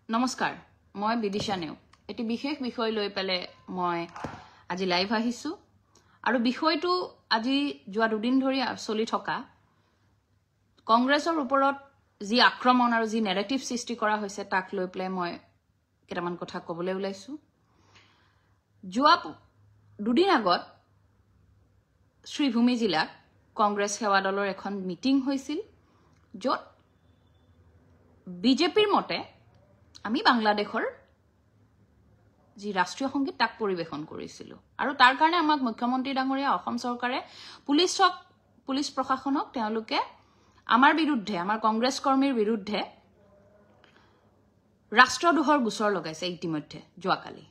নমস্কাৰ মই বিদিশা নেও এটি বিশেষ বিষয় লৈ পেলে মই আজি লাইভ আহিছো আৰু বিষয়টো আজি যোৱা দুদিন ধৰি চলি থকা কংগ্ৰেছৰ ওপৰত যি আক্ৰমণ আৰু যি নেৰেটিভ সৃষ্টি কৰা হৈছে তাক লৈ পেলে মই কেটামান কথা ক'বলৈ ওলাইছো যোৱা দুদিন আগত শ্ৰীভূমি জিলাত কংগ্ৰেছ সেৱা দলৰ এখন মিটিং হৈছিল য'ত বিজেপিৰ মতে আমি বাংলাদেশৰ যি ৰাষ্ট্ৰীয় সংগীত তাক পৰিবেশন কৰিছিলো আৰু তাৰ কাৰণে আমাক মুখ্যমন্ত্ৰী ডাঙৰীয়া অসম চৰকাৰে পুলিচ প্ৰশাসনক তেওঁলোকে আমাৰ বিৰুদ্ধে আমাৰ কংগ্ৰেছ কৰ্মীৰ বিৰুদ্ধে ৰাষ্ট্ৰদ্ৰোহৰ গোচৰ লগাইছে ইতিমধ্যে যোৱাকালি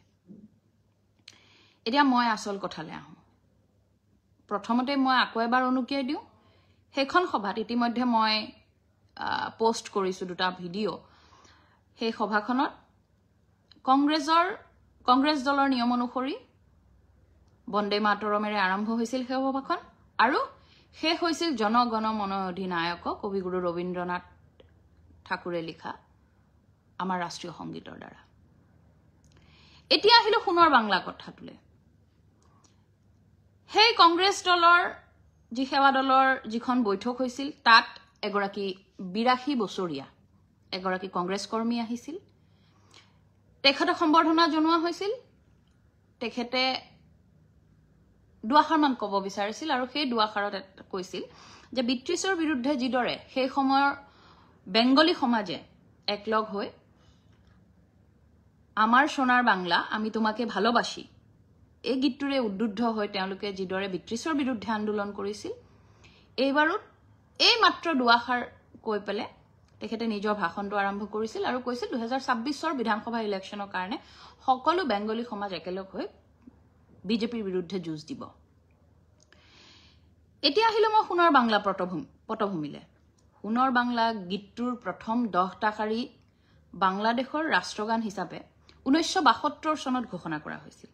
এতিয়া মই আসল কথালে আহো প্ৰথমতে মই আকৌ এবাৰ অনুকিয়াই দিও সেইখন সভাত ইতিমধ্যে মই পোষ্ট কৰিছো দুটা ভিডিঅ' সেই সভাখনত কংগ্ৰেছ দলৰ নিয়ম অনুসৰি বন্দে মাতৰমেৰে আৰম্ভ হৈছিল সেই সভাখন আৰু শেষ হৈছিল জনগণ মন অধিনায়ক কবিগুৰু ৰবীন্দ্ৰনাথ ঠাকুৰে লিখা আমাৰ ৰাষ্ট্ৰীয় সংগীতৰ দ্বাৰা এতিয়া আহিলো সোণৰ বাংলা কথাটোলে সেই কংগ্ৰেছ দলৰ যি সেৱা দলৰ যিখন বৈঠক হৈছিল তাত এগৰাকী 82 বছৰীয়া এগৰাকী কংগ্ৰেছ কৰ্মী আহিছিল তেখেতক সম্বৰ্ধনা জনোৱা হৈছিল তেখেতে দুআষাৰমান ক'ব বিচাৰিছিল আৰু সেই দুআষাৰত কৈছিল যে ব্ৰিটিছৰ বিৰুদ্ধে যিদৰে সেই সময়ৰ বেংগলী সমাজে একলগ হৈ আমাৰ সোণাৰ বাংলা আমি তোমাকে ভালোবাসি এই গীতটোৰে উদ্বুদ্ধ হৈ তেওঁলোকে যিদৰে ব্ৰিটিছৰ বিৰুদ্ধে আন্দোলন কৰিছিল এইবাৰো এই মাত্ৰ দুআষাৰ কৈ পেলে তেখেতে নিজৰ ভাষণটো আৰম্ভ কৰিছিল আৰু কৈছিল 2026 বিধানসভা ইলেকশ্যনৰ কাৰণে সকলো বেংগলী সমাজ একেলগ হৈ বিজেপিৰ বিৰুদ্ধে যুঁজ দিব এতিয়া আহিলো মই সোণৰ বাংলা পটভূমিলে সোণৰ বাংলা গীতটোৰ প্ৰথম 10টা শাৰী বাংলাদেশৰ ৰাষ্ট্ৰগান হিচাপে 1972 চনত ঘোষণা কৰা হৈছিল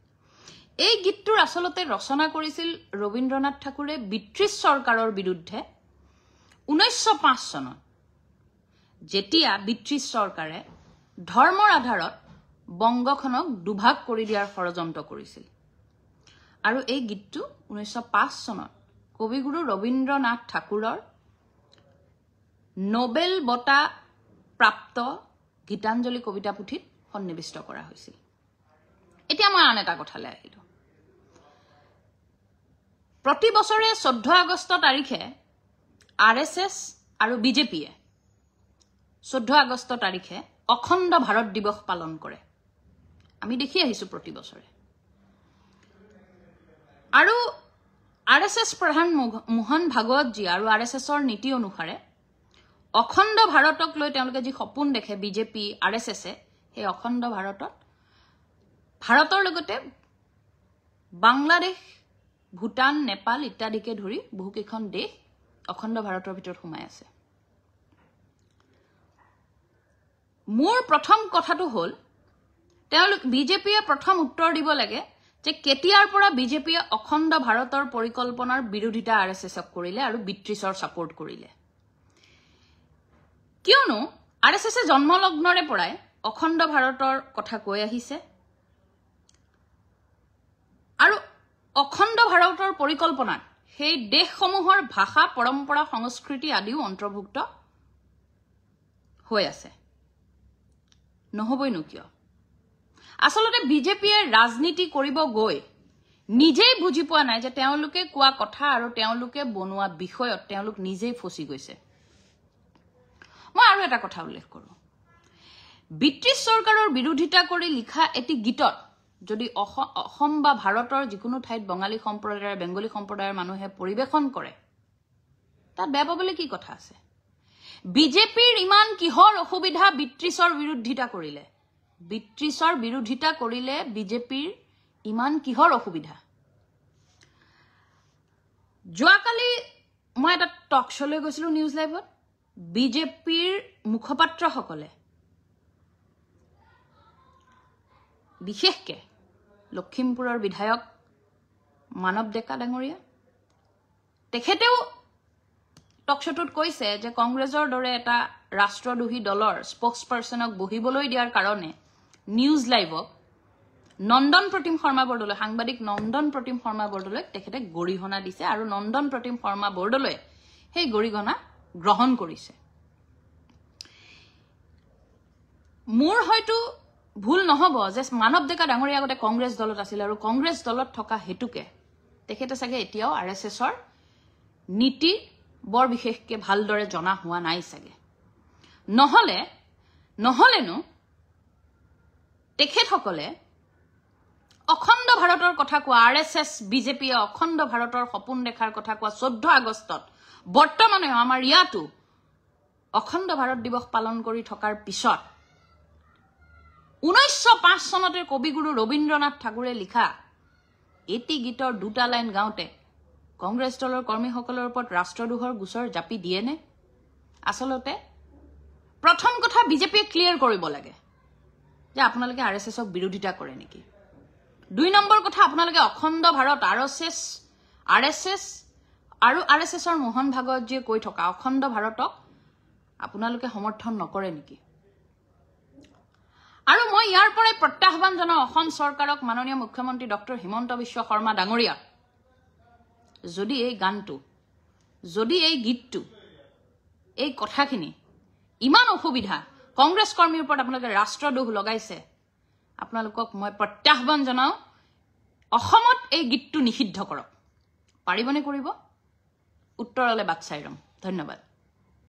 এই গীতটোৰ আসলতে ৰচনা কৰিছিল ৰবীন্দ্ৰনাথ ঠাকুৰে ব্ৰিটিছ চৰকাৰৰ বিৰুদ্ধে 1905 চনত যেতিয়া ব্ৰিটিছ চৰকাৰে ধৰ্মৰ আধাৰত বংগখনক দুভাগ কৰি দিয়াৰ ষড়যন্ত্ৰ কৰিছিল আৰু এই গীতটো 1905 চনত কবিগুৰু ৰবীন্দ্ৰনাথ ঠাকুৰৰ নোবেল বঁটা প্ৰাপ্ত গীতাঞ্জলি কবিতা পুথিত সন্নিৱিষ্ট কৰা হৈছিল এতিয়া মই আন এটা কথালৈ আহিলো প্ৰতি বছৰে 14 আগষ্ট তাৰিখে আৰএছএছ আৰু বিজেপিয়ে 14 আগষ্ট তাৰিখে অখণ্ড ভাৰত দিৱস পালন কৰে আমি দেখি আহিছো প্ৰতি বছৰে আৰু আৰএছএছ প্ৰধান মোহন ভাগৱতজী আৰু আৰএছএছৰ নীতি অনুসাৰে অখণ্ড ভাৰতক লৈ তেওঁলোকে যি সপোন দেখে বিজেপি আৰএছএছে সেই অখণ্ড ভাৰতৰ লগতে বাংলাদেশ ভূটান নেপাল ইত্যাদিকে ধৰি বহুকেইখন দেশ অখণ্ড ভাৰতৰ ভিতৰত সোমাই আছে মোৰ প্ৰথম কথাটো হ'ল তেওঁলোক বিজেপিয়ে প্ৰথম উত্তৰ দিব লাগে যে কেতিয়াৰ পৰা বিজেপিয়ে অখণ্ড ভাৰতৰ পৰিকল্পনাৰ বিৰোধিতা আৰএছএছক কৰিলে আৰু ব্ৰিটিছৰ সাপোৰ্ট কৰিলে কিয়নো আৰএছএছে জন্মলগ্নৰে পৰাই অখণ্ড ভাৰতৰ কথা কৈ আহিছে আৰু অখণ্ড ভাৰতৰ পৰিকল্পনাত সেই দেশসমূহৰ ভাষা পৰম্পৰা সংস্কৃতি আদিও অন্তৰ্ভুক্ত হৈ আছে নহবইনো কিয় আসলতে বিজেপিয়ে ৰাজনীতি কৰিব গৈ নিজেই বুজি পোৱা নাই যে তেওঁলোকে কোৱা কথা আৰু তেওঁলোকে বনোৱা বিষয়ত তেওঁলোক নিজেই ফচি গৈছে মই আৰু এটা কথা উল্লেখ কৰো ব্ৰিটিছ চৰকাৰৰ বিৰোধিতা কৰি লিখা এটি গীতত যদি অসম বা ভাৰতৰ যিকোনো ঠাইত বঙালী সম্প্ৰদায়ৰ বেংগলী সম্প্ৰদায়ৰ মানুহে পৰিবেশন কৰে তাত বেয়া পাবলৈ কি কথা আছে বিজেপিৰ ইমান কিহৰ অসুবিধা ব্ৰিটিছৰ বিৰোধিতা কৰিলে বিজেপিৰ ইমান কিহৰ অসুবিধা যোৱাকালি মই এটা টক শ্ব'লৈ গৈছিলো নিউজ লাইভত বিজেপিৰ মুখপাত্ৰসকলে বিশেষকে লখিমপুৰৰ বিধায়ক মানৱ ডেকা ডাঙৰীয়া তেখেতেও টক শ্ব'টোত কৈছে যে কংগ্ৰেছৰ দৰে এটা ৰাষ্ট্ৰদ্ৰোহী দলৰ স্পোক্সপাৰ্চনক বহিবলৈ দিয়াৰ কাৰণে নিউজ লাইভক নন্দন প্ৰতিম শৰ্মা বৰদলৈ সাংবাদিক নন্দন প্ৰতিম শৰ্মা বৰদলৈ তেখেতে গৰিহণা দিছে আৰু নন্দন প্ৰতিম শৰ্মা বৰদলৈ সেই গৰিহণা গ্ৰহণ কৰিছে মোৰ হয়তো ভুল নহব যে মানৱ ডেকা ডাঙৰীয়া আগতে কংগ্ৰেছ দলত আছিল আৰু কংগ্ৰেছ দলত থকা হেতুকে তেখেতে চাগে এতিয়াও আৰএছএছৰ নীতি বৰ বিশেষকে ভালদৰে জনা হোৱা নাই চাগে নহলেনো তেখেতসকলে অখণ্ড ভাৰতৰ কথা কোৱা আৰএছএছ বিজেপিয়ে অখণ্ড ভাৰতৰ সপোন দেখাৰ কথা কোৱা 14 আগষ্টত বৰ্তমানে আমাৰ ইয়াতো অখণ্ড ভাৰত দিৱস পালন কৰি থকাৰ পিছত 1905 চনতে কবিগুৰু ৰবীন্দ্ৰনাথ ঠাকুৰে লিখা এটি গীতৰ দুটা লাইন গাওঁতে কংগ্ৰেছ দলৰ কৰ্মীসকলৰ ওপৰত ৰাষ্ট্ৰদ্ৰোহৰ গোচৰ জাপি দিয়ে নে আসলতে প্ৰথম কথা বিজেপিয়ে ক্লিয়াৰ কৰিব লাগে যে আপোনালোকে আৰএছএছক বিৰোধিতা কৰে নেকি 2 নম্বৰ কথা আপোনালোকে অখণ্ড ভাৰত আৰএছএছ আৰু আৰএছএছৰ মোহন ভাগৱতজীয়ে কৈ থকা অখণ্ড ভাৰতক আপোনালোকে সমৰ্থন নকৰে নেকি আৰু মই ইয়াৰ পৰাই প্ৰত্যাহ্বান জনাও অসম চৰকাৰক মাননীয় মুখ্যমন্ত্ৰী ডক্টৰ হিমন্ত বিশ্ব শৰ্মা ডাঙৰীয়া যদি এই গানটো যদি এই গীতটো এই কথাখিনি ইমান অসুবিধা কংগ্ৰেছ কৰ্মীৰ ওপৰত আপোনালোকে ৰাষ্ট্ৰদ্ৰোহ লগাইছে আপোনালোকক মই প্ৰত্যাহ্বান জনাও অসমত এই গীতটো নিষিদ্ধ কৰক পাৰিবনে কৰিব উত্তৰলে বাট চাই ৰম ধন্যবাদ